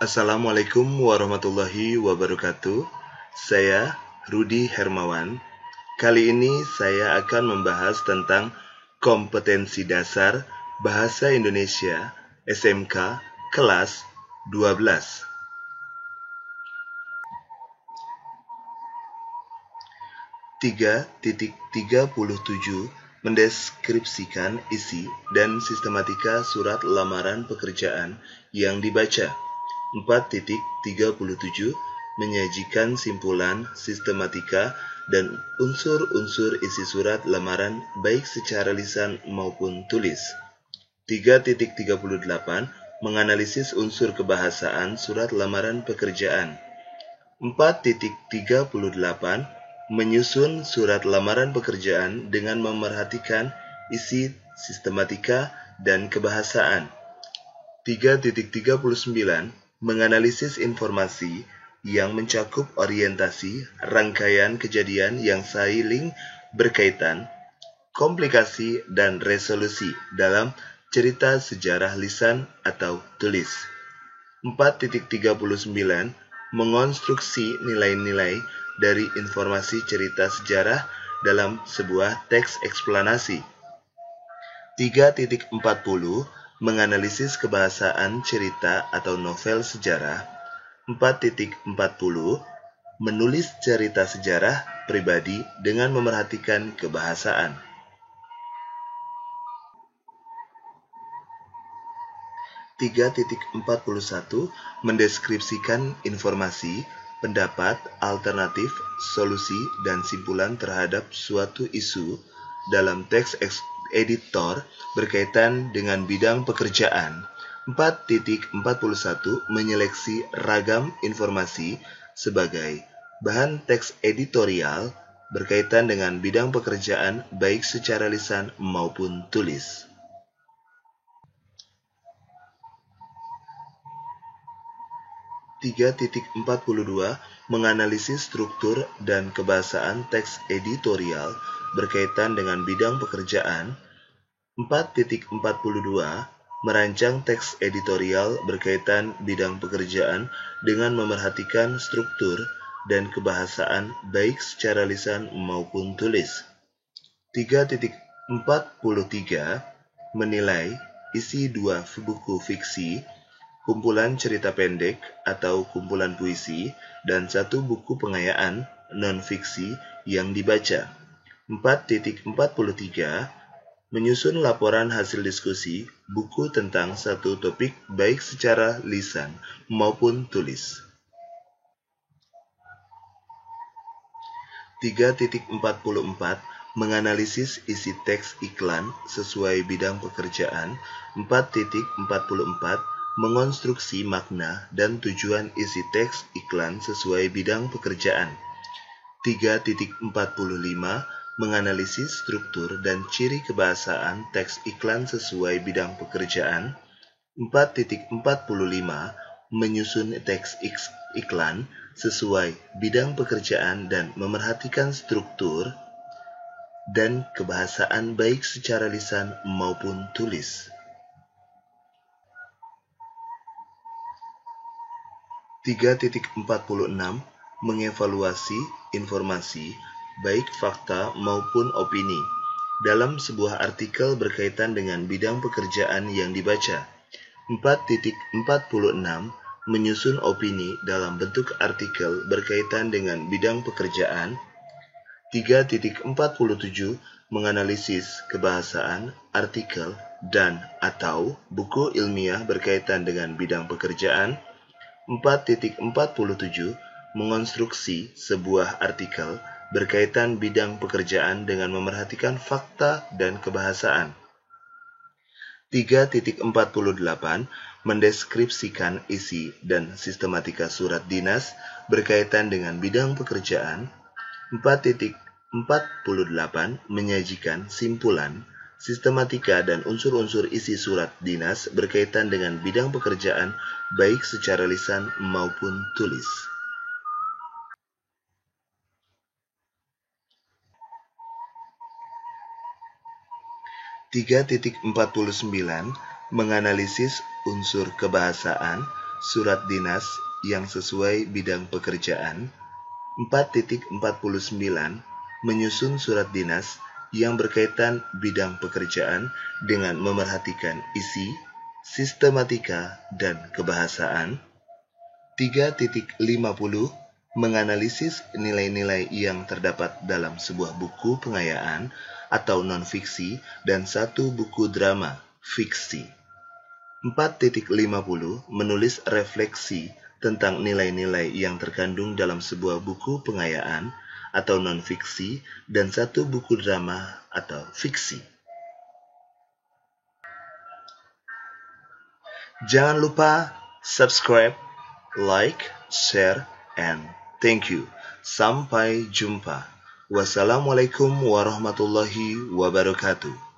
Assalamualaikum warahmatullahi wabarakatuh. Saya Rudi Hermawan. Kali ini saya akan membahas tentang kompetensi dasar Bahasa Indonesia SMK kelas 12. 3.37 mendeskripsikan isi dan sistematika surat lamaran pekerjaan yang dibaca. 4.37 menyajikan simpulan, sistematika, dan unsur-unsur isi surat lamaran baik secara lisan maupun tulis. 3.38 menganalisis unsur kebahasaan surat lamaran pekerjaan. 4.38 menyusun surat lamaran pekerjaan dengan memerhatikan isi, sistematika, dan kebahasaan. 3.39 menganalisis informasi yang mencakup orientasi, rangkaian kejadian yang saling berkaitan, komplikasi, dan resolusi dalam cerita sejarah lisan atau tulis. 4.39 mengonstruksi nilai-nilai dari informasi cerita sejarah dalam sebuah teks eksplanasi. 3.40 menganalisis kebahasaan cerita atau novel sejarah. 4.40 menulis cerita sejarah pribadi dengan memerhatikan kebahasaan. 3.41 mendeskripsikan informasi, pendapat, alternatif, solusi, dan simpulan terhadap suatu isu dalam teks editor berkaitan dengan bidang pekerjaan. 4.41 menyeleksi ragam informasi sebagai bahan teks editorial berkaitan dengan bidang pekerjaan baik secara lisan maupun tulis. 3.42 menganalisis struktur dan kebahasaan teks editorial berkaitan dengan bidang pekerjaan. 4.42 merancang teks editorial berkaitan bidang pekerjaan dengan memerhatikan struktur dan kebahasaan baik secara lisan maupun tulis. 3.43 menilai isi dua buku fiksi, kumpulan cerita pendek atau kumpulan puisi, dan satu buku pengayaan non-fiksi yang dibaca. 4.43 menyusun laporan hasil diskusi buku tentang satu topik baik secara lisan maupun tulis. 3.44 menganalisis isi teks iklan sesuai bidang pekerjaan. 4.44 mengonstruksi makna dan tujuan isi teks iklan sesuai bidang pekerjaan. 3.45 menganalisis struktur dan ciri kebahasaan teks iklan sesuai bidang pekerjaan. 4.45 menyusun teks iklan sesuai bidang pekerjaan dan memerhatikan struktur dan kebahasaan baik secara lisan maupun tulis. 3.46 mengevaluasi informasi, baik fakta maupun opini, dalam sebuah artikel berkaitan dengan bidang pekerjaan yang dibaca. 4.46 menyusun opini dalam bentuk artikel berkaitan dengan bidang pekerjaan. 3.47 menganalisis kebahasaan, artikel, dan atau buku ilmiah berkaitan dengan bidang pekerjaan. 4.47 mengonstruksi sebuah artikel berkaitan bidang pekerjaan dengan memerhatikan fakta dan kebahasaan. 3.48 mendeskripsikan isi dan sistematika surat dinas berkaitan dengan bidang pekerjaan. 4.48 menyajikan simpulan, sistematika, dan unsur-unsur isi surat dinas berkaitan dengan bidang pekerjaan baik secara lisan maupun tulis. 3.49 menganalisis unsur kebahasaan surat dinas yang sesuai bidang pekerjaan. 4.49 menyusun surat dinas yang berkaitan bidang pekerjaan dengan memerhatikan isi, sistematika, dan kebahasaan. 3.50 menganalisis nilai-nilai yang terdapat dalam sebuah buku pengayaan atau non-fiksi dan satu buku drama fiksi. 4.50 menulis refleksi tentang nilai-nilai yang terkandung dalam sebuah buku pengayaan atau non-fiksi dan satu buku drama atau fiksi. Jangan lupa subscribe, like, share, and thank you. Sampai jumpa. Wassalamualaikum warahmatullahi wabarakatuh.